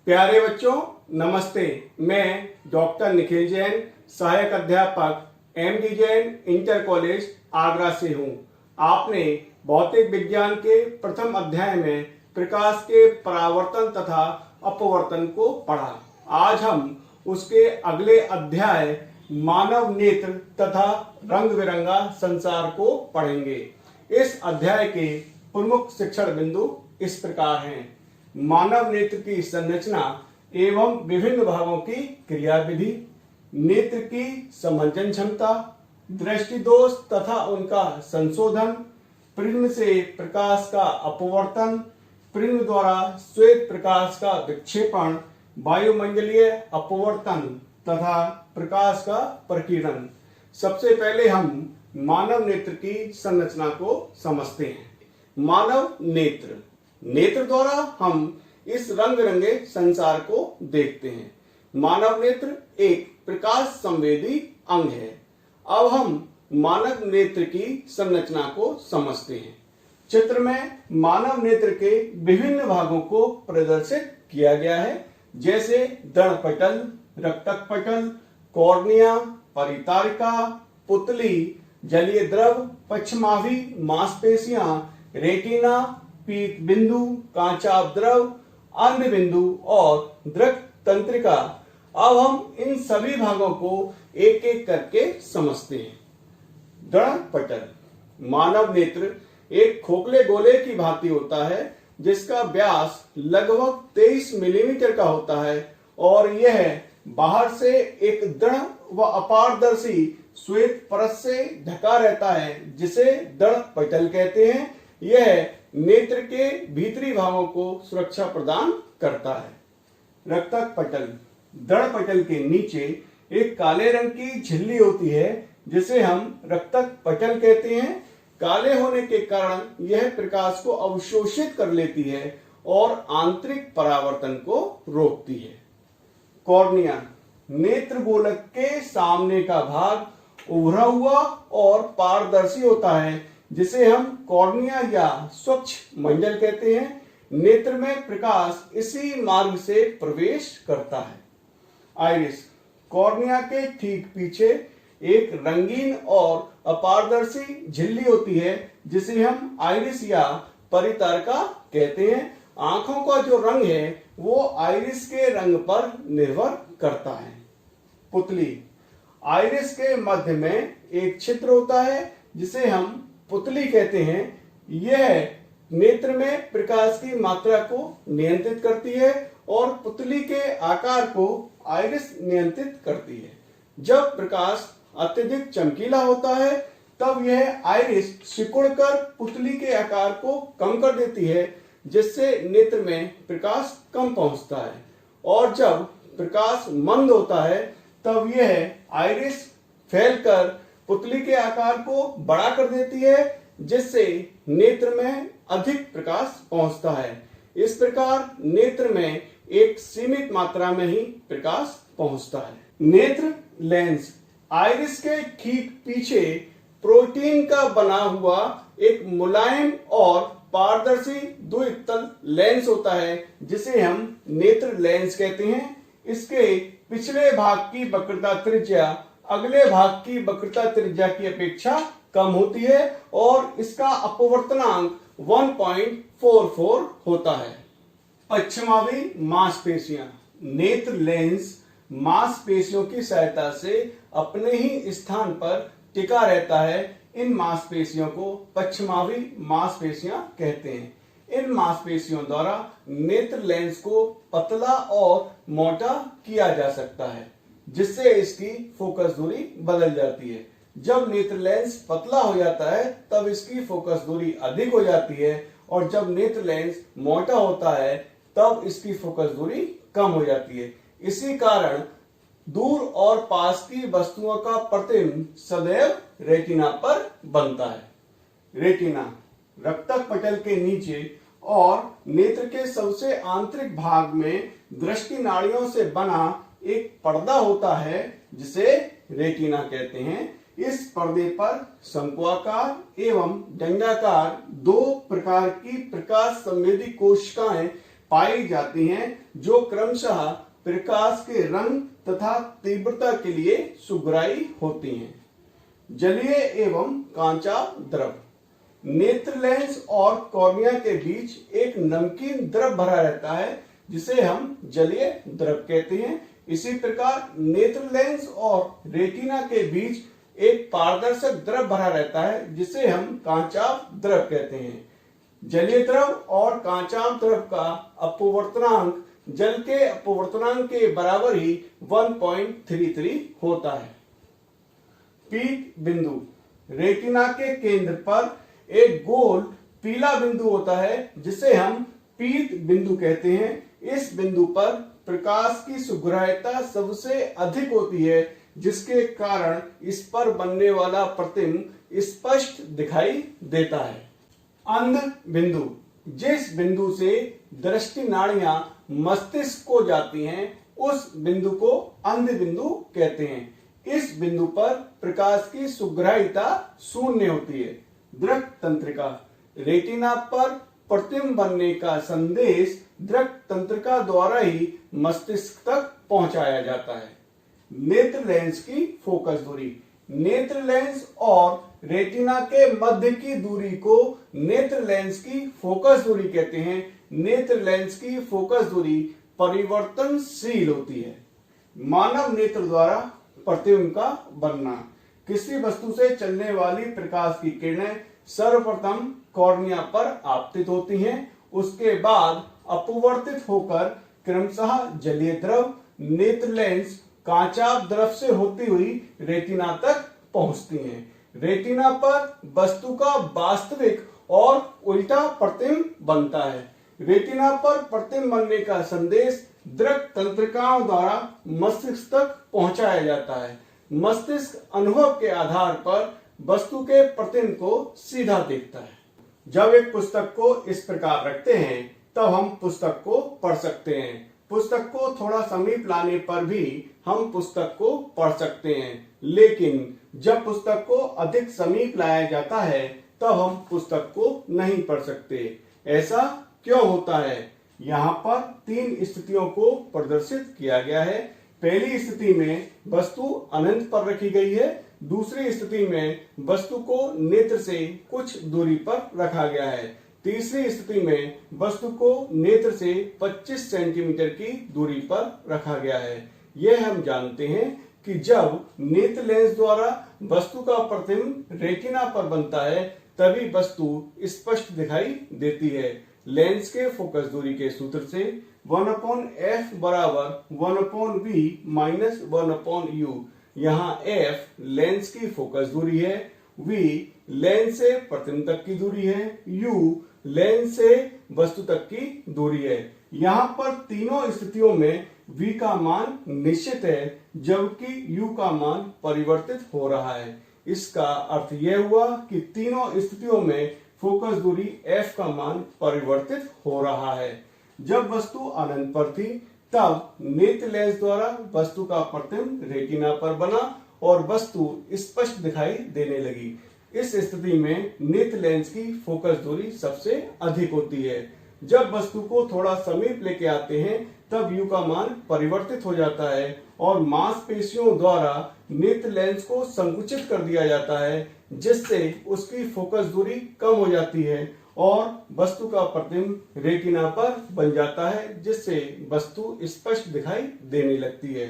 प्यारे बच्चों, नमस्ते। मैं डॉक्टर निखिल जैन, सहायक अध्यापक MD Jain inter college Agra से हूँ। आपने भौतिक विज्ञान के प्रथम अध्याय में प्रकाश के परावर्तन तथा अपवर्तन को पढ़ा। आज हम उसके अगले अध्याय मानव नेत्र तथा रंग बिरंगा संसार को पढ़ेंगे। इस अध्याय के प्रमुख शिक्षण बिंदु इस प्रकार हैं। मानव नेत्र की संरचना एवं विभिन्न भागों की क्रियाविधि, नेत्र की समंजन क्षमता, दृष्टि दोष तथा उनका संशोधन, प्रिज्म से प्रकाश का अपवर्तन, प्रिज्म द्वारा श्वेत प्रकाश का विक्षेपण, वायुमंडलीय अपवर्तन तथा प्रकाश का प्रकीर्णन। सबसे पहले हम मानव नेत्र की संरचना को समझते हैं। मानव नेत्र, नेत्र द्वारा हम इस रंग बिरंगे संसार को देखते हैं। मानव नेत्र एक प्रकाश संवेदी अंग है। अब हम मानव नेत्र की संरचना को समझते हैं। चित्र में मानव नेत्र के विभिन्न भागों को प्रदर्शित किया गया है, जैसे दर्पटल, रक्तक पटल, कॉर्निया, परितारिका, पुतली, जलीय द्रव, पश्चमाभी मांसपेशियां, रेटिना, पीत बिंदु, कांचाभ द्रव, अंध बिंदु और दृक तंत्रिका। अब हम इन सभी भागों को एक एक करके समझते हैं। दर्पटल, मानव नेत्र एक खोखले गोले की भांति होता है, जिसका व्यास लगभग 23 मिलीमीटर का होता है और यह बाहर से एक दृढ़ व अपारदर्शी श्वेत परत से ढका रहता है, जिसे दर्पटल कहते हैं। यह नेत्र के भीतरी भागों को सुरक्षा प्रदान करता है। रक्तक पटल, दर्पटल के नीचे एक काले रंग की झिल्ली होती है, जिसे हम रक्तक पटल कहते हैं। काले होने के कारण यह प्रकाश को अवशोषित कर लेती है और आंतरिक परावर्तन को रोकती है। कॉर्निया, नेत्र गोलक के सामने का भाग उभरा हुआ और पारदर्शी होता है, जिसे हम कॉर्निया या स्वच्छ मंडल कहते हैं। नेत्र में प्रकाश इसी मार्ग से प्रवेश करता है। आइरिस, कॉर्निया के ठीक पीछे एक रंगीन और अपारदर्शी झिल्ली होती है, जिसे हम आइरिस या परितारिका कहते हैं। आंखों का जो रंग है वो आइरिस के रंग पर निर्भर करता है। पुतली, आइरिस के मध्य में एक छिद्र होता है, जिसे हम पुतली कहते हैं। यह नेत्र में प्रकाश की मात्रा को नियंत्रित करती है और पुतली के आकार को आइरिस नियंत्रित करती है। जब प्रकाश अत्यधिक चमकीला होता है, तब यह आइरिस सिकुड़कर पुतली के आकार को कम कर देती है, जिससे नेत्र में प्रकाश कम पहुंचता है। और जब प्रकाश मंद होता है, तब यह आइरिस फैलकर पुतली के आकार को बड़ा कर देती है, जिससे नेत्र में अधिक प्रकाश पहुंचता है। इस प्रकार नेत्र में एक सीमित मात्रा में ही प्रकाश पहुंचता है। नेत्र लेंस, आइरिस के ठीक पीछे प्रोटीन का बना हुआ एक मुलायम और पारदर्शी द्वितल लेंस होता है, जिसे हम नेत्र लेंस कहते हैं। इसके पिछले भाग की वक्रता त्रिज्या अगले भाग की वक्रता त्रिज्या की अपेक्षा कम होती है और इसका अपवर्तनांक 1.44 होता है। पश्चमाभी मांसपेशियां, नेत्र लेंस मांसपेशियों की सहायता से अपने ही स्थान पर टिका रहता है। इन मांसपेशियों को पश्चमाभी मांसपेशियां कहते हैं। इन मांसपेशियों द्वारा नेत्र लेंस को पतला और मोटा किया जा सकता है, जिससे इसकी फोकस दूरी बदल जाती है। जब नेत्र लेंस पतला हो जाता है, तब इसकी फोकस दूरी अधिक हो जाती है और जब नेत्र लेंस मोटा होता है, तब इसकी फोकस दूरी कम हो जाती है। इसी कारण दूर और पास की वस्तुओं का प्रतिबिंब सदैव रेटिना पर बनता है। रेटिना, रक्तक पटल के नीचे और नेत्र के सबसे आंतरिक भाग में दृष्टि नाड़ियों से बना एक पर्दा होता है, जिसे रेटिना कहते हैं। इस पर्दे पर शंक्वाकार एवं दंडाकार दो प्रकार की प्रकाश संवेदी कोशिकाएं पाई जाती हैं जो क्रमशः प्रकाश के रंग तथा तीव्रता के लिए सुग्राही होती हैं। जलीय एवं कांचा द्रव। नेत्र लेंस और कॉर्निया के बीच एक नमकीन द्रव भरा रहता है जिसे हम जलीय द्रव कहते हैं। इसी प्रकार नेत्र लेंस और रेटिना के बीच एक पारदर्शक द्रव भरा रहता है जिसे हम कांचाभ द्रव कहते हैं। जलीय द्रव और कांचाभ द्रव का अपवर्तनांक जल के अपवर्तनांक के बराबर ही 1.33 होता है। पीक बिंदु। रेटिना के केंद्र पर एक गोल पीला बिंदु होता है जिसे हम पीत बिंदु कहते हैं। इस बिंदु पर प्रकाश की सुग्राह्यता सबसे अधिक होती है जिसके कारण इस पर बनने वाला प्रतिबिंब स्पष्ट दिखाई देता है। अंध बिंदु। जिस बिंदु से दृष्टि नाड़ियां मस्तिष्क को जाती हैं उस बिंदु को अंध बिंदु कहते हैं। इस बिंदु पर प्रकाश की सुग्राह्यता शून्य होती है। दृक तंत्रिका। रेटिना पर प्रतिबिंब बनने का संदेश दृक तंत्रिका द्वारा ही मस्तिष्क तक पहुंचाया जाता है। नेत्र लेंस की फोकस दूरी। नेत्र लेंस और रेटिना के मध्य की दूरी को नेत्र लेंस की फोकस दूरी कहते हैं। नेत्र लेंस की फोकस दूरी परिवर्तनशील होती है। मानव नेत्र द्वारा प्रतिबिंब का बनना। किसी वस्तु से चलने वाली प्रकाश की किरणें सर्वप्रथम कॉर्निया पर आपतित होती हैं, उसके बाद अपवर्तित होकर क्रमशः जलीय द्रव, नेत्र लेंस, कांचाभ द्रव से होती हुई रेटिना तक पहुंचती हैं। रेटिना पर वस्तु का वास्तविक और उल्टा प्रतिबिंब बनता है। रेटिना पर प्रतिबिंब बनने का संदेश दृक तंत्रिकाओं द्वारा मस्तिष्क तक पहुंचाया जाता है। मस्तिष्क अनुभव के आधार पर वस्तु के प्रतिबिंब को सीधा देखता है। जब एक पुस्तक को इस प्रकार रखते हैं तब हम पुस्तक को पढ़ सकते हैं। पुस्तक को थोड़ा समीप लाने पर भी हम पुस्तक को पढ़ सकते हैं, लेकिन जब पुस्तक को अधिक समीप लाया जाता है तब हम पुस्तक को नहीं पढ़ सकते। ऐसा क्यों होता है? यहाँ पर 3 स्थितियों को प्रदर्शित किया गया है। पहली स्थिति में वस्तु अनंत पर रखी गई है। दूसरी स्थिति में वस्तु को नेत्र से कुछ दूरी पर रखा गया है। तीसरी स्थिति में वस्तु को नेत्र से 25 सेंटीमीटर की दूरी पर रखा गया है। यह हम जानते हैं कि जब नेत्र लेंस द्वारा वस्तु का प्रतिबिंब रेटिना पर बनता है तभी वस्तु स्पष्ट दिखाई देती है। लेंस के फोकस दूरी के सूत्र से 1/f बराबर 1/v माइनस 1/u। यहाँ f लेंस की फोकस दूरी है, v लेंस से प्रतिबिंब तक की दूरी है, u लेंस से वस्तु तक की दूरी है। यहाँ पर तीनों स्थितियों में v का मान निश्चित है जबकि u का मान परिवर्तित हो रहा है। इसका अर्थ यह हुआ कि तीनों स्थितियों में फोकस दूरी f का मान परिवर्तित हो रहा है। जब वस्तु अनंत पर थी तब नेत्र लेंस द्वारा वस्तु का प्रतिबिंब रेटिना पर बना और वस्तु स्पष्ट दिखाई देने लगी। इस स्थिति में नेत्र लेंस की फोकस दूरी सबसे अधिक होती है। जब वस्तु को थोड़ा समीप लेके आते हैं तब u का मान परिवर्तित हो जाता है और मांसपेशियों द्वारा नेत्र लेंस को संकुचित कर दिया जाता है जिससे उसकी फोकस दूरी कम हो जाती है और वस्तु का प्रतिबिंब रेटिना पर बन जाता है जिससे वस्तु स्पष्ट दिखाई देने लगती है।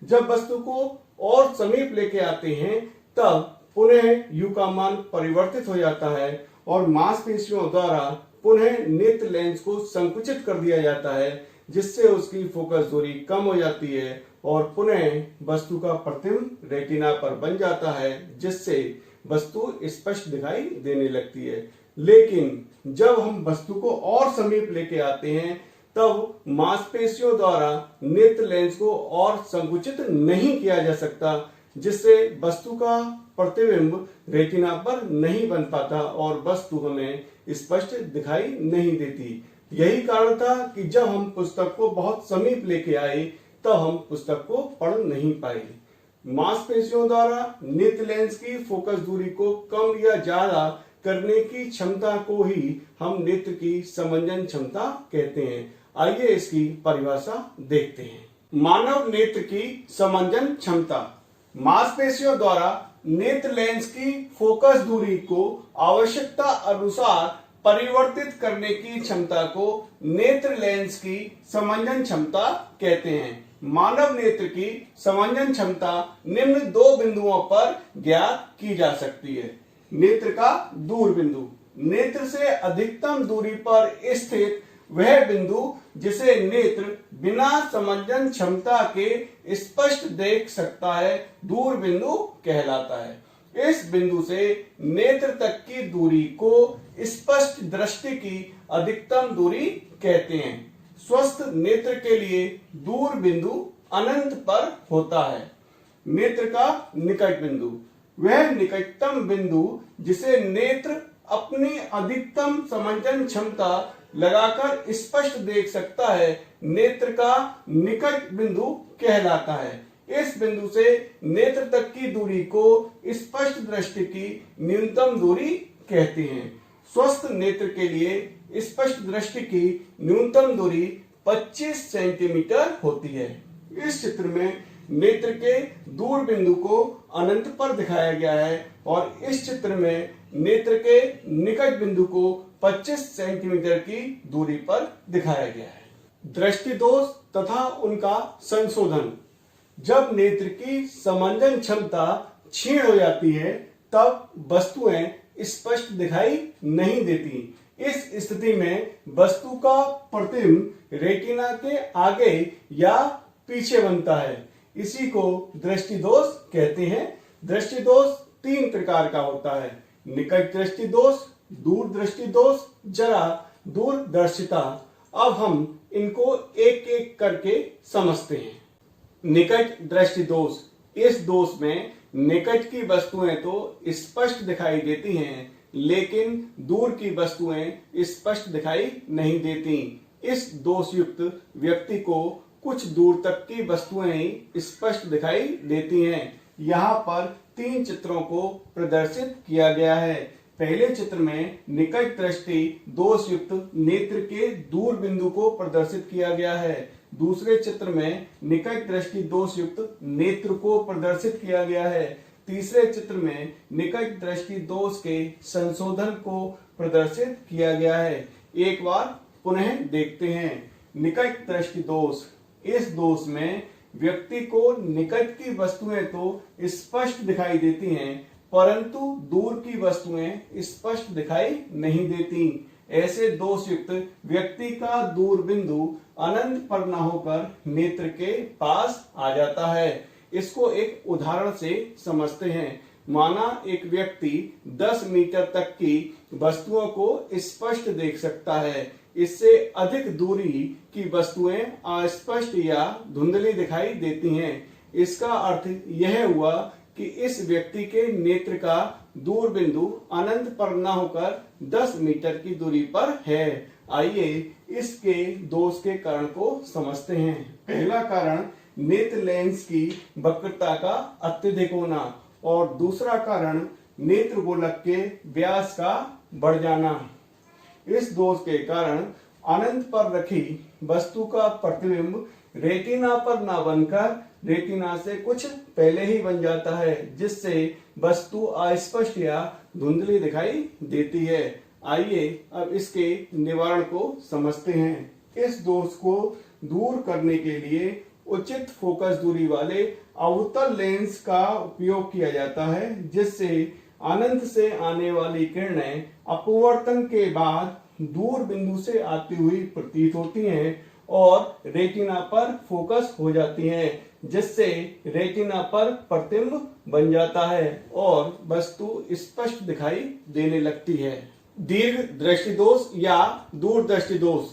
जब वस्तु को और समीप लेके आते हैं तब पुनः u का मान परिवर्तित हो जाता है और मांसपेशियों द्वारा पुनः नेत्र लेंस को संकुचित कर दिया जाता है जिससे उसकी फोकस दूरी कम हो जाती है और पुनः वस्तु का प्रतिबिंब रेटिना पर बन जाता है जिससे वस्तु स्पष्ट दिखाई देने लगती है। लेकिन जब हम वस्तु को और समीप लेके आते हैं तब मांसपेशियों द्वारा नेत्र लेंस को और संकुचित नहीं किया जा सकता जिससे वस्तु का प्रतिबिंब रेटिना पर नहीं बन पाता और वस्तु हमें स्पष्ट दिखाई नहीं देती। यही कारण था कि जब हम पुस्तक को बहुत समीप लेके आए तब हम पुस्तक को पढ़ नहीं पाए। मांसपेशियों द्वारा नेत्र लेंस की फोकस दूरी को कम या ज्यादा करने की क्षमता को ही हम नेत्र की समंजन क्षमता कहते हैं। आइए इसकी परिभाषा देखते हैं। मानव नेत्र की समंजन क्षमता, मांसपेशियों द्वारा नेत्र लेंस की फोकस दूरी को आवश्यकता अनुसार परिवर्तित करने की क्षमता को नेत्र लेंस की समंजन क्षमता कहते हैं। मानव नेत्र की समंजन क्षमता निम्न दो बिंदुओं पर ज्ञात की जा सकती है। नेत्र का दूर बिंदु, नेत्र से अधिकतम दूरी पर स्थित वह बिंदु जिसे नेत्र बिना समंजन क्षमता के स्पष्ट देख सकता है, दूर बिंदु कहलाता है। इस बिंदु से नेत्र तक की दूरी को स्पष्ट दृष्टि की अधिकतम दूरी कहते हैं। स्वस्थ नेत्र के लिए दूर बिंदु अनंत पर होता है। नेत्र का निकट बिंदु, वह निकटतम बिंदु जिसे नेत्र अपनी अधिकतम समंजन क्षमता लगाकर स्पष्ट देख सकता है, नेत्र का निकट बिंदु कहलाता है। इस बिंदु से नेत्र तक की दूरी को स्पष्ट दृष्टि की न्यूनतम दूरी कहते हैं। स्वस्थ नेत्र के लिए स्पष्ट दृष्टि की न्यूनतम दूरी 25 सेंटीमीटर होती है। इस चित्र में नेत्र के दूर बिंदु को अनंत पर दिखाया गया है और इस चित्र में नेत्र के निकट बिंदु को 25 सेंटीमीटर की दूरी पर दिखाया गया है। दृष्टि दोष तथा उनका संशोधन, जब नेत्र की समंजन क्षमता क्षीण हो जाती है तब वस्तुएं स्पष्ट दिखाई नहीं देती। इस स्थिति में वस्तु का प्रतिबिंब रेटिना के आगे या पीछे बनता है। इसी को दृष्टि दोष कहते हैं। दृष्टि दोष 3 प्रकार का होता है: निकट दृष्टि दोष, दूर दृष्टि दोष, जरा दूरदर्शिता। अब हम इनको एक एक करके समझते हैं। निकट दृष्टि दोष, इस दोष में निकट की वस्तुएं तो स्पष्ट दिखाई देती हैं, लेकिन दूर की वस्तुएं स्पष्ट दिखाई नहीं देती। इस दोष युक्त व्यक्ति को कुछ दूर तक की वस्तुएं ही स्पष्ट दिखाई देती हैं। यहाँ पर 3 चित्रों को प्रदर्शित किया गया है। पहले चित्र में निकट दृष्टि दोष युक्त नेत्र के दूर बिंदु को प्रदर्शित किया गया है। दूसरे चित्र में निकट दृष्टि दोष युक्त नेत्र को प्रदर्शित किया गया है। तीसरे चित्र में निकट दृष्टि दोष के संशोधन को प्रदर्शित किया गया है। एक बार पुनः देखते हैं। निकट दृष्टि दोष, इस दोष में व्यक्ति को निकट की वस्तुएं तो स्पष्ट दिखाई देती हैं, परंतु दूर की वस्तुएं स्पष्ट दिखाई नहीं देती। ऐसे दोष युक्त व्यक्ति का दूर बिंदु अनंत पर न होकर नेत्र के पास आ जाता है। इसको एक उदाहरण से समझते हैं। माना एक व्यक्ति 10 मीटर तक की वस्तुओं को स्पष्ट देख सकता है। इससे अधिक दूरी की वस्तुएं अस्पष्ट या धुंधली दिखाई देती हैं। इसका अर्थ यह हुआ कि इस व्यक्ति के नेत्र का दूर बिंदु अनंत पर न होकर 10 मीटर की दूरी पर है। आइए इसके दोष के कारण को समझते हैं। पहला कारण नेत्र लेंस की वक्रता का अत्यधिक होना और दूसरा कारण नेत्र गोलक के व्यास का बढ़ जाना। इस दोष के कारण अनंत पर रखी वस्तु का प्रतिबिंब रेटिना पर न बनकर रेटिना से कुछ पहले ही बन जाता है, जिससे वस्तु अस्पष्ट या धुंधली दिखाई देती है। आइए अब इसके निवारण को समझते हैं। इस दोष को दूर करने के लिए उचित फोकस दूरी वाले अवतल लेंस का उपयोग किया जाता है, जिससे अनंत से आने वाली किरणें अपवर्तन के बाद दूर बिंदु से आती हुई प्रतीत होती हैं और रेटिना पर फोकस हो जाती हैं, जिससे रेटिना पर प्रतिबिंब बन जाता है और वस्तु स्पष्ट दिखाई देने लगती है। दीर्घ दृष्टि दोष या दूर दृष्टि दोष,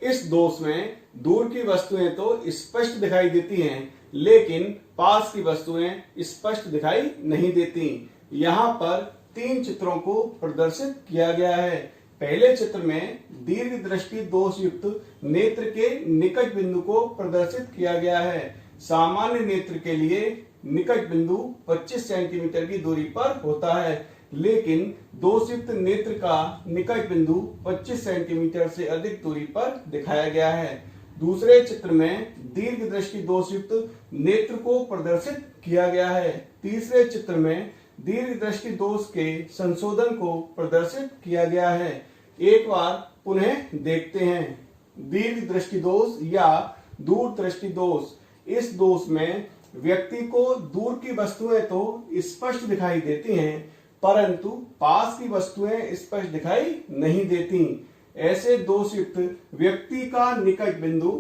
इस दोष में दूर की वस्तुएं तो स्पष्ट दिखाई देती हैं, लेकिन पास की वस्तुएं स्पष्ट दिखाई नहीं देती। यहाँ पर 3 चित्रों को प्रदर्शित किया गया है। पहले चित्र में दीर्घ दृष्टि दोष युक्त नेत्र के निकट बिंदु को प्रदर्शित किया गया है। सामान्य नेत्र के लिए निकट बिंदु 25 सेंटीमीटर की दूरी पर होता है, लेकिन दोषयुक्त नेत्र का निकट बिंदु 25 सेंटीमीटर से अधिक दूरी पर दिखाया गया है। दूसरे चित्र में दीर्घ दृष्टि दोषयुक्त नेत्र को प्रदर्शित किया गया है। तीसरे चित्र में दीर्घ दृष्टि दोष के संशोधन को प्रदर्शित किया गया है। एक बार पुनः देखते हैं। दीर्घ दृष्टि दोष या दूर दृष्टि दोष। इस दोष में व्यक्ति को दूर की वस्तुएं तो स्पष्ट दिखाई देती हैं, परंतु पास की वस्तुएं स्पष्ट दिखाई नहीं देती। ऐसे दोषयुक्त व्यक्ति का निकट बिंदु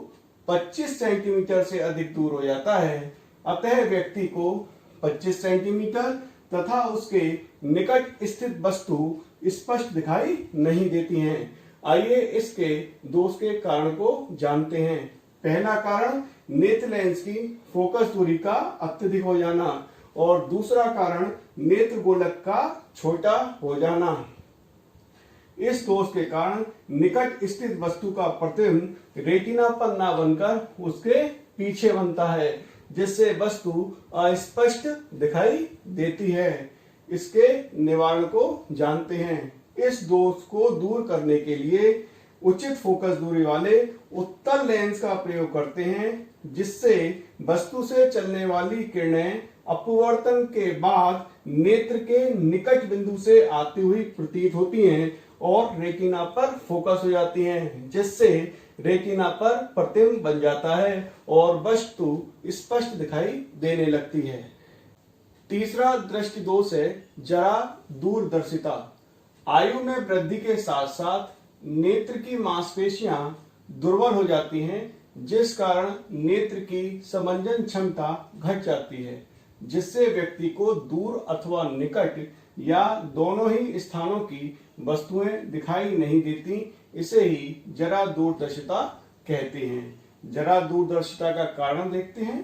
25 सेंटीमीटर से अधिक दूर हो जाता है। अतः व्यक्ति को 25 सेंटीमीटर तथा उसके निकट स्थित वस्तु स्पष्ट दिखाई नहीं देती हैं। आइए इसके दोष के कारण को जानते हैं। पहला कारण नेत्र लेंस की फोकस दूरी का अत्यधिक हो जाना और दूसरा कारण नेत्र गोलक का छोटा हो जाना। इस दोष के कारण निकट स्थित वस्तु का प्रतिबिंब रेटिना पर न बनकर उसके पीछे बनता है, जिससे वस्तु अस्पष्ट दिखाई देती है। इसके निवारण को जानते हैं। इस दोष को दूर करने के लिए उचित फोकस दूरी वाले उत्तल लेंस का प्रयोग करते हैं, जिससे वस्तु से चलने वाली किरणें अपवर्तन के बाद नेत्र के निकट बिंदु से आती हुई प्रतीत होती हैं और रेटिना पर फोकस हो जाती हैं, जिससे रेटिना पर प्रतिबिंब बन जाता है और वस्तु स्पष्ट दिखाई देने लगती है। तीसरा दृष्टि दोष है जरा दूरदर्शिता। आयु में वृद्धि के साथ साथ नेत्र की मांसपेशियां दुर्बल हो जाती हैं, जिस कारण नेत्र की समंजन क्षमता घट जाती है, जिससे व्यक्ति को दूर अथवा निकट या दोनों ही स्थानों की वस्तुएं दिखाई नहीं देती। इसे ही जरा दूरदर्शिता कहते हैं। जरा दूरदर्शिता का कारण देखते हैं।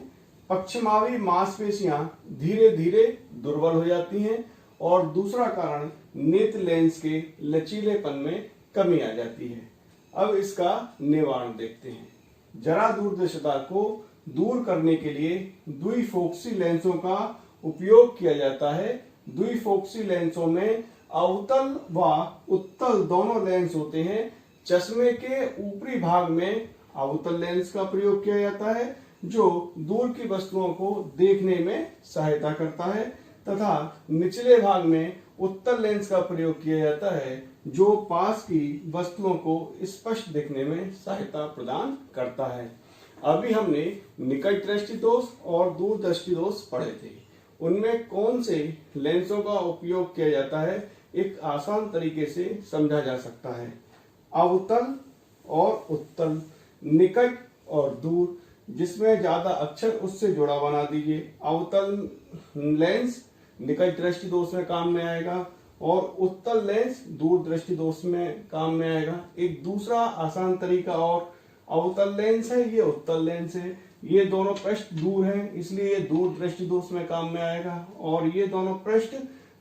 पश्चिमावी मांसपेशियां धीरे धीरे दुर्बल हो जाती हैं और दूसरा कारण नेत्र लेंस के लचीलेपन में कमी आ जाती है। अब इसका निवारण देखते हैं। जरा दूरदर्शिता को दूर करने के लिए द्विफोक्सी लेंसों का उपयोग किया जाता है। द्विफोक्सी लेंसों में अवतल व उत्तल दोनों लेंस होते हैं। चश्मे के ऊपरी भाग में अवतल लेंस का प्रयोग किया जाता है, जो दूर की वस्तुओं को देखने में सहायता करता है, तथा निचले भाग में उत्तल लेंस का प्रयोग किया जाता है, जो पास की वस्तुओं को स्पष्ट देखने में सहायता प्रदान करता है। अभी हमने निकट दृष्टि दोष और दूर दृष्टि दोष पढ़े थे। उनमें कौन से लेंसों का उपयोग किया जाता है एक आसान तरीके से समझा जा सकता है। अवतल और उत्तल, निकट और दूर, जिसमें ज्यादा अक्षर उससे जुड़ा बना दीजिए। अवतल लेंस निकट दृष्टि दोष में काम में आएगा और उत्तल लेंस दूर दृष्टि दोष में काम में आएगा। एक दूसरा आसान तरीका और अवतल लेंस है, ये उत्तल लेंस है। ये दोनों पृष्ठ दूर हैं, इसलिए ये दूर दृष्टि दोष में काम में आएगा, और ये दोनों पृष्ठ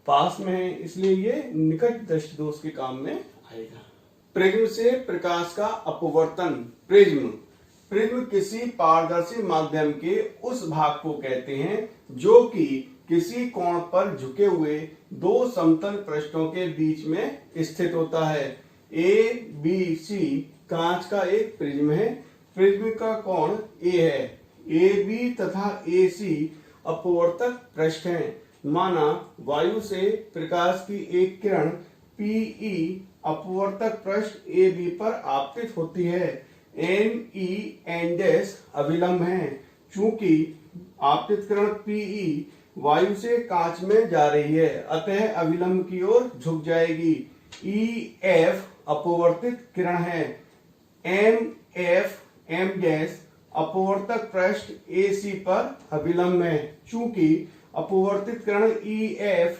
पास में हैं, इसलिए ये निकट दृष्टि दोष के काम में आएगा। प्रिज्म से प्रकाश का अपवर्तन। प्रिज्म किसी पारदर्शी माध्यम के उस भाग को कहते हैं जो कि किसी कोण पर झुके हुए दो समतल पृष्ठों के बीच में स्थित होता है। ABC कांच का एक प्रिज्म है। प्रिज्म का कोण A है। AB तथा AC अपवर्तक पृष्ठ हैं। माना वायु से प्रकाश की एक किरण PE अपवर्तक पृष्ठ AB पर आपतित होती है। NE N' अभिलंब है। चूंकि आपतित किरण PE वायु से कांच में जा रही है, अतः अभिलंब की ओर झुक जाएगी। EF अपवर्तित किरण है। MF M' अपवर्तक पृष्ठ AC पर अभिलंब है। चूंकि अपवर्तित किरण EF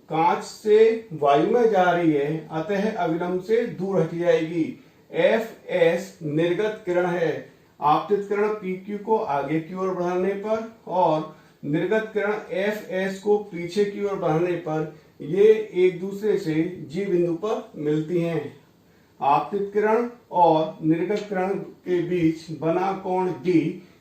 कांच से वायु में जा रही है, अतः अभिलंब से दूर हट जाएगी। FS निर्गत किरण है। आपतित किरण PQ को आगे की ओर बढ़ाने पर और निर्गत किरण FS को पीछे की ओर बढ़ाने पर ये एक दूसरे से G बिंदु पर मिलती हैं। आपतित किरण और निर्गत किरण के बीच बना कोण D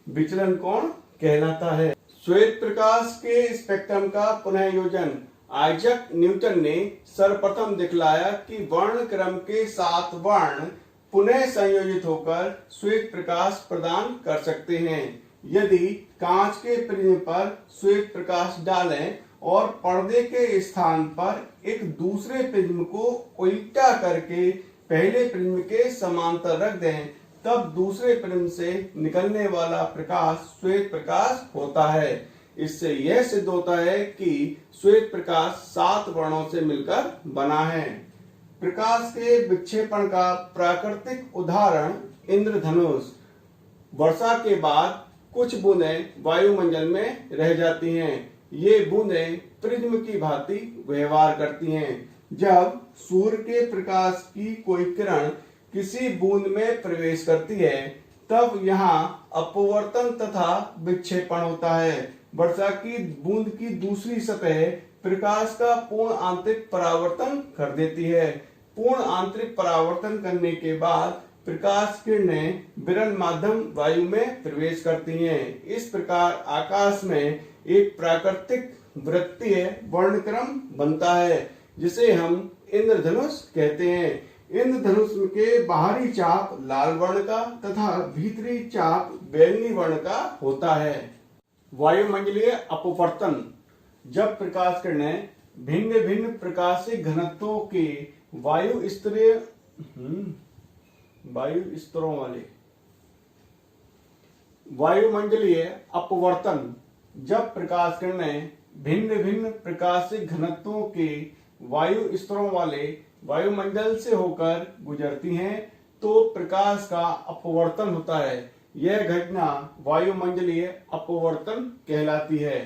विचलन कोण कहलाता है। श्वेत प्रकाश के स्पेक्ट्रम का पुनः योजन। आइजैक न्यूटन ने सर्वप्रथम दिखलाया कि वर्ण क्रम के 7 वर्ण पुनः संयोजित होकर श्वेत प्रकाश प्रदान कर सकते हैं। यदि कांच के प्रिज्म पर श्वेत प्रकाश डालें और पर्दे के स्थान पर एक दूसरे प्रिज्म को उल्टा करके पहले प्रिज्म के समांतर रख दें, तब दूसरे प्रिज्म से निकलने वाला प्रकाश श्वेत प्रकाश होता है। इससे यह सिद्ध होता है कि श्वेत प्रकाश 7 वर्णों से मिलकर बना है। प्रकाश के विक्षेपण का प्राकृतिक उदाहरण इंद्रधनुष। वर्षा के बाद कुछ बूंदें वायुमंडल में रह जाती हैं। ये बूंदें प्रिज्म की भांति व्यवहार करती हैं। जब सूर्य के प्रकाश की कोई किरण किसी बूंद में प्रवेश करती है, तब यहाँ अपवर्तन तथा विक्षेपण होता है। वर्षा की बूंद की दूसरी सतह प्रकाश का पूर्ण आंतरिक परावर्तन कर देती है। पूर्ण आंतरिक परावर्तन करने के बाद प्रकाश किरणें विरल माध्यम वायु में प्रवेश करती हैं। इस प्रकार आकाश में एक प्राकृतिक वृत्तीय वर्णक्रम बनता है, जिसे हम इंद्रधनुष कहते हैं। इंद्रधनुष के बाहरी चाप लाल वर्ण का तथा भीतरी चाप बैंगनी वर्ण का होता है। वायुमंडलीय अपवर्तन। जब प्रकाश किरणें भिन्न भिन्न प्रकाशिक घनत्वों के वायु स्तरों वाले वायुमंडलीय अपवर्तन। जब प्रकाश किरणें भिन्न भिन्न प्रकाशिक घनत्वों के वायु स्तरों वाले वायुमंडल से होकर गुजरती हैं, तो प्रकाश का अपवर्तन होता है। यह घटना वायुमंडलीय अपवर्तन कहलाती है।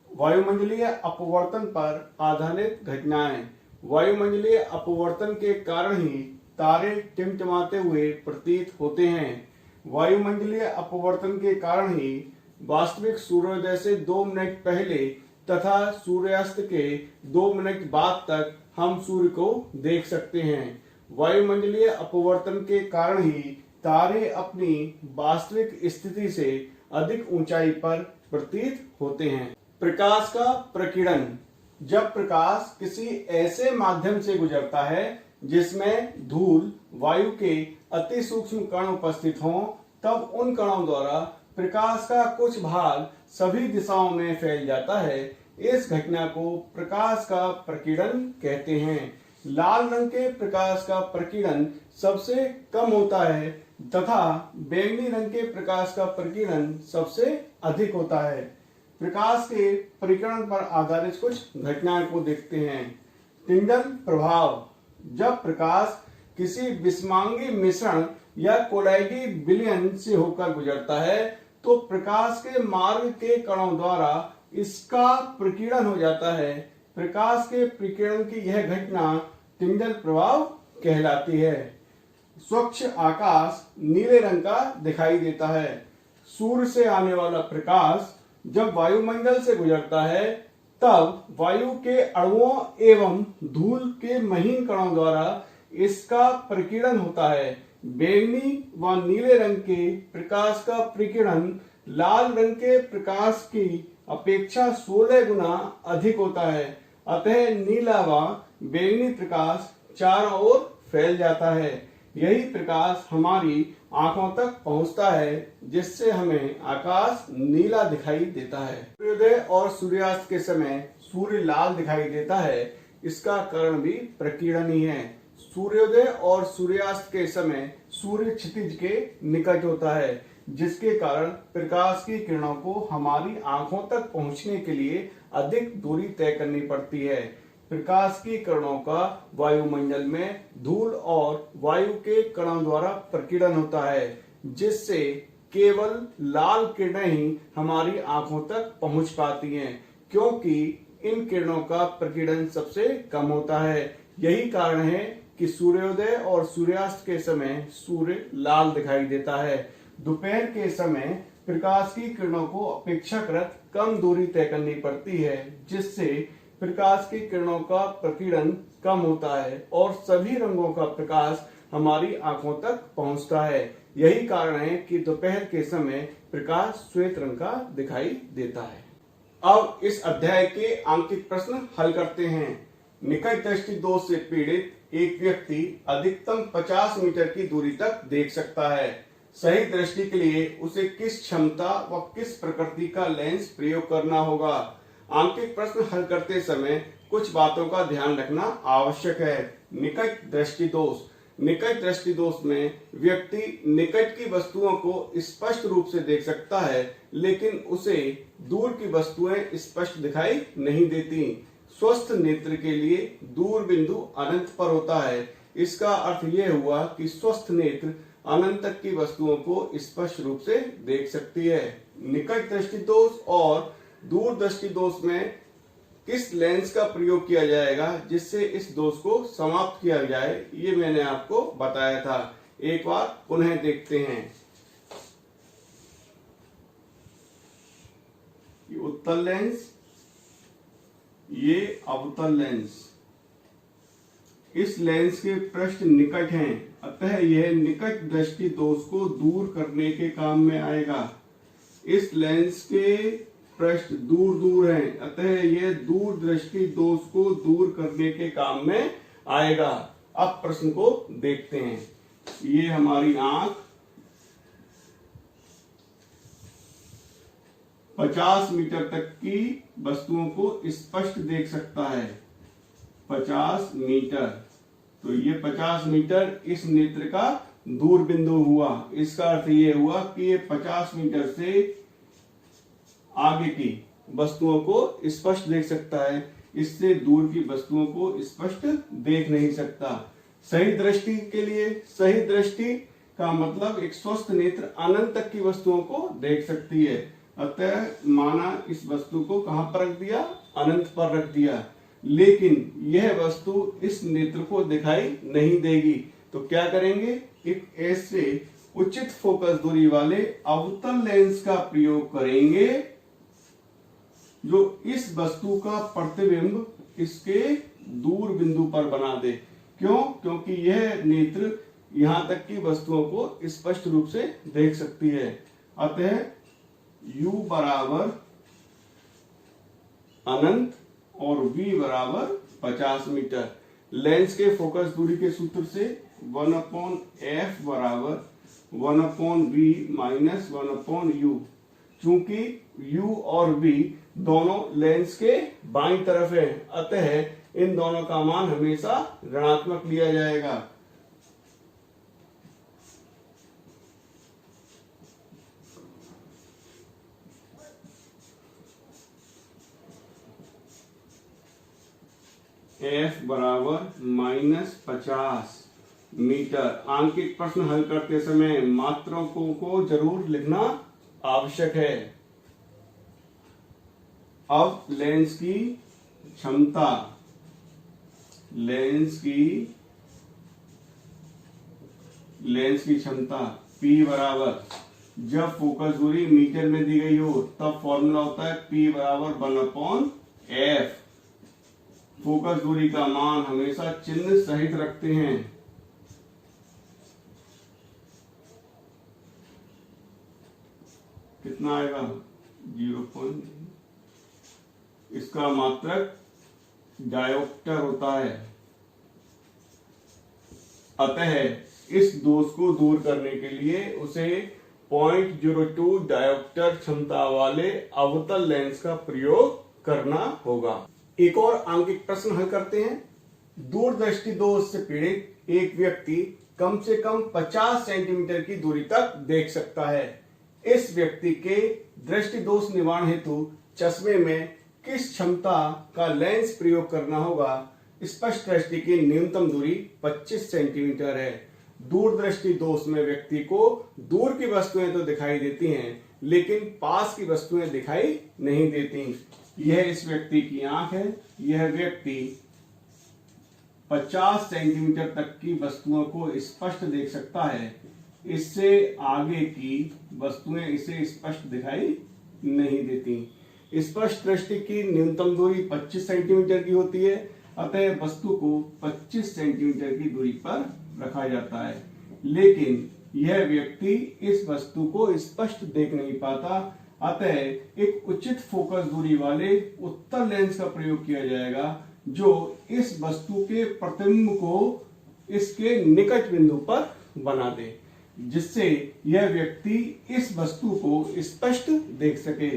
वायुमंडलीय अपवर्तन पर आधारित घटनाएं। वायुमंडलीय अपवर्तन के कारण ही तारे टिमटिमाते हुए प्रतीत होते हैं। वायुमंडलीय अपवर्तन के कारण ही वास्तविक सूर्योदय से 2 मिनट पहले तथा सूर्यास्त के 2 मिनट बाद तक हम सूर्य को देख सकते हैं। वायुमंडलीय अपवर्तन के कारण ही तारे अपनी वास्तविक स्थिति से अधिक ऊंचाई पर प्रतीत होते हैं। प्रकाश का प्रकीर्णन। जब प्रकाश किसी ऐसे माध्यम से गुजरता है जिसमें धूल, वायु के अति सूक्ष्म कण उपस्थित हों, तब उन कणों द्वारा प्रकाश का कुछ भाग सभी दिशाओं में फैल जाता है। इस घटना को प्रकाश का प्रकीर्णन कहते हैं। लाल रंग के प्रकाश का प्रकीर्णन सबसे कम होता है तथा बैंगनी रंग के प्रकाश का प्रकीर्णन सबसे अधिक होता है। प्रकाश के प्रकीर्णन पर आधारित कुछ घटनाओं को देखते हैं। टिंडल प्रभाव। जब प्रकाश किसी विषमांगी मिश्रण या कोलाइडी विलयन से होकर गुजरता है, तो प्रकाश के मार्ग के कणों द्वारा इसका प्रकीर्णन हो जाता है। प्रकाश के प्रकीर्णन की यह घटना टिंडल प्रभाव कहलाती है। स्वच्छ आकाश नीले रंग का दिखाई देता है। सूर्य से आने वाला प्रकाश जब वायुमंडल से गुजरता है, तब वायु के अणुओं एवं धूल के महीन कणों द्वारा इसका प्रकीर्णन होता है। बैंगनी व नीले रंग के प्रकाश का प्रकीर्णन लाल रंग के प्रकाश की अपेक्षा 16 गुना अधिक होता है। अतः नीला व बैंगनी प्रकाश चारों ओर फैल जाता है। यही प्रकाश हमारी आंखों तक पहुंचता है, जिससे हमें आकाश नीला दिखाई देता है। सूर्योदय और सूर्यास्त के समय सूर्य लाल दिखाई देता है। इसका कारण भी प्रकीर्णन ही है। सूर्योदय और सूर्यास्त के समय सूर्य क्षितिज के निकट होता है, जिसके कारण प्रकाश की किरणों को हमारी आंखों तक पहुंचने के लिए अधिक दूरी तय करनी पड़ती है। प्रकाश की किरणों का वायुमंडल में धूल और वायु के कणों द्वारा प्रकीर्णन होता है, जिससे केवल लाल किरणें ही हमारी आंखों तक पहुंच पाती हैं, क्योंकि इन किरणों का प्रकीर्णन सबसे कम होता है। यही कारण है कि सूर्योदय और सूर्यास्त के समय सूर्य लाल दिखाई देता है। दोपहर के समय प्रकाश की किरणों को अपेक्षाकृत कम दूरी तय करनी पड़ती है, जिससे प्रकाश की किरणों का प्रकीर्णन कम होता है और सभी रंगों का प्रकाश हमारी आंखों तक पहुंचता है। यही कारण है कि दोपहर के समय प्रकाश श्वेत रंग का दिखाई देता है। अब इस अध्याय के आंकिक प्रश्न हल करते हैं। निकट दृष्टि दोष से पीड़ित एक व्यक्ति अधिकतम 50 मीटर की दूरी तक देख सकता है। सही दृष्टि के लिए उसे किस क्षमता व किस प्रकृति का लेंस प्रयोग करना होगा। आंकिक प्रश्न हल करते समय कुछ बातों का ध्यान रखना आवश्यक है। निकट दृष्टि दोष। निकट दृष्टि दोष में व्यक्ति निकट की वस्तुओं को स्पष्ट रूप से देख सकता है, लेकिन उसे दूर की वस्तुएं स्पष्ट दिखाई नहीं देती। स्वस्थ नेत्र के लिए दूर बिंदु अनंत पर होता है। इसका अर्थ यह हुआ कि स्वस्थ नेत्र अनंत तक की वस्तुओं को स्पष्ट रूप से देख सकती है। निकट दृष्टि दोष और दूर दृष्टि दोष में किस लेंस का प्रयोग किया जाएगा जिससे इस दोष को समाप्त किया जाए, ये मैंने आपको बताया था। एक बार पुनः देखते हैं। ये उत्तल लेंस, ये अवतल लेंस। इस लेंस के पृष्ठ निकट हैं, अतः यह निकट दृष्टि दोष को दूर करने के काम में आएगा। इस लेंस के पृष्ठ दूर दूर हैं, अतः यह दूर दृष्टि दोष को दूर करने के काम में आएगा। अब प्रश्न को देखते हैं। ये हमारी आंख 50 मीटर तक की वस्तुओं को स्पष्ट देख सकता है। 50 मीटर, तो ये 50 मीटर इस नेत्र का दूर बिंदु हुआ। इसका अर्थ ये हुआ कि ये 50 मीटर से आगे की वस्तुओं को स्पष्ट देख सकता है, इससे दूर की वस्तुओं को स्पष्ट देख नहीं सकता। सही दृष्टि के लिए, सही दृष्टि का मतलब एक स्वस्थ नेत्र अनंत तक की वस्तुओं को देख सकती है। अतः माना इस वस्तु को कहां पर रख दिया, अनंत पर रख दिया, लेकिन यह वस्तु इस नेत्र को दिखाई नहीं देगी। तो क्या करेंगे, एक ऐसे उचित फोकस दूरी वाले अवतल लेंस का प्रयोग करेंगे जो इस वस्तु का प्रतिबिंब इसके दूर बिंदु पर बना दे। क्यों? क्योंकि यह नेत्र यहां तक की वस्तुओं को स्पष्ट रूप से देख सकती है। अतः u बराबर अनंत और v बराबर 50 मीटर। लेंस के फोकस दूरी के सूत्र से 1/f बराबर 1/v माइनस 1/u। चूंकि u और v दोनों लेंस के बाईं तरफ है, अतः इन दोनों का मान हमेशा ऋणात्मक लिया जाएगा। f बराबर -50 मीटर। आंकिक प्रश्न हल करते समय मात्रकों को जरूर लिखना आवश्यक है। अब लेंस की क्षमता, लेंस की क्षमता P बराबर, जब फोकस दूरी मीटर में दी गई हो तब फॉर्मूला होता है P बराबर 1/f। फोकस दूरी का मान हमेशा चिन्ह सहित रखते हैं। कितना आएगा, 0. इसका मात्रक डायोप्टर होता है। अतः इस दोष को दूर करने के लिए उसे 0.02 डायोप्टर क्षमता वाले अवतल लेंस का प्रयोग करना होगा। एक और आंकिक प्रश्न हल करते हैं। दूरदृष्टि दोष से पीड़ित एक व्यक्ति कम से कम 50 सेंटीमीटर की दूरी तक देख सकता है। इस व्यक्ति के दृष्टि दोष निवारण हेतु चश्मे में किस क्षमता का लेंस प्रयोग करना होगा। स्पष्ट दृष्टि की न्यूनतम दूरी 25 सेंटीमीटर है। दूरदृष्टि दोष में व्यक्ति को दूर की वस्तुएं तो दिखाई देती हैं, लेकिन पास की वस्तुएं दिखाई नहीं देती। यह इस व्यक्ति की आंख है। यह व्यक्ति 50 सेंटीमीटर तक की वस्तुओं को स्पष्ट देख सकता है। इससे आगे की वस्तुएं इसे स्पष्ट दिखाई नहीं देती। स्पष्ट दृष्टि की न्यूनतम दूरी 25 सेंटीमीटर की होती है, अतः वस्तु को 25 सेंटीमीटर की दूरी पर रखा जाता है। लेकिन यह व्यक्ति इस वस्तु को स्पष्ट देख नहीं पाता, अतः एक उचित फोकस दूरी वाले उत्तल लेंस का प्रयोग किया जाएगा जो इस वस्तु के प्रतिबिंब को इसके निकट बिंदु पर बना दे, जिससे यह व्यक्ति इस वस्तु को स्पष्ट देख सके।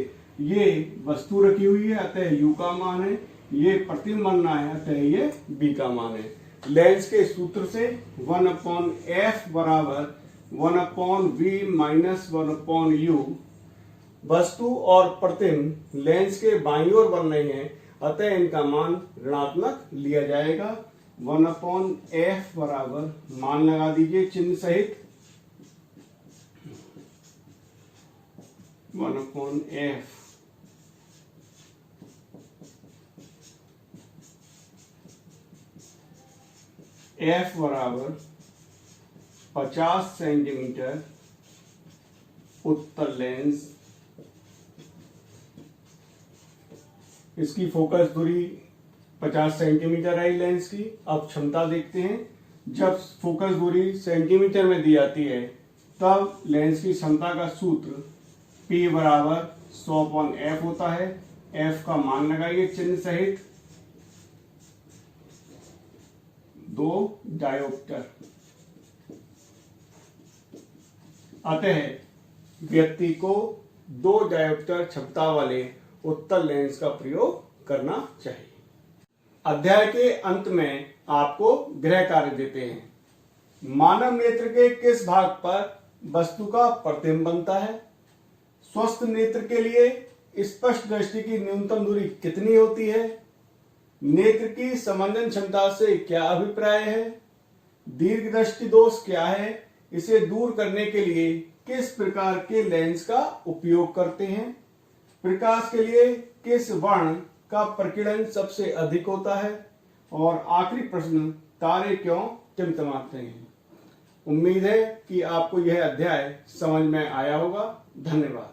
ये वस्तु रखी हुई है अतः U का मान है, ये प्रतिबिंब बनना है अतः ये B का मान है। लेंस के सूत्र से 1/f बराबर 1/v माइनस 1/u, वस्तु और प्रतिबिंब लेंस के बाईं ओर बन रहे हैं अतः इनका मान ऋणात्मक लिया जाएगा। 1/f बराबर मान लगा दीजिए चिन्ह सहित 1/f f बराबर 50 सेंटीमीटर उत्तल लेंस, इसकी फोकस दूरी 50 सेंटीमीटर है लेंस की। अब क्षमता देखते हैं। जब फोकस दूरी सेंटीमीटर में दी जाती है तब लेंस की क्षमता का सूत्र P बराबर 100/f होता है। f का मान लगाइए चिन्ह सहित 2 डायोप्टर। अतः व्यक्ति को 2 डायोप्टर क्षमता वाले उत्तल लेंस का प्रयोग करना चाहिए। अध्याय के अंत में आपको गृह कार्य देते हैं। मानव नेत्र के किस भाग पर वस्तु का प्रतिबिंब बनता है? स्वस्थ नेत्र के लिए स्पष्ट दृष्टि की न्यूनतम दूरी कितनी होती है? नेत्र की समंजन क्षमता से क्या अभिप्राय है? दीर्घ दृष्टि दोष क्या है? इसे दूर करने के लिए किस प्रकार के लेंस का उपयोग करते हैं? प्रकाश के लिए किस वर्ण का प्रकीर्णन सबसे अधिक होता है? और आखिरी प्रश्न, तारे क्यों टिमटिमाते हैं? उम्मीद है कि आपको यह अध्याय समझ में आया होगा। धन्यवाद।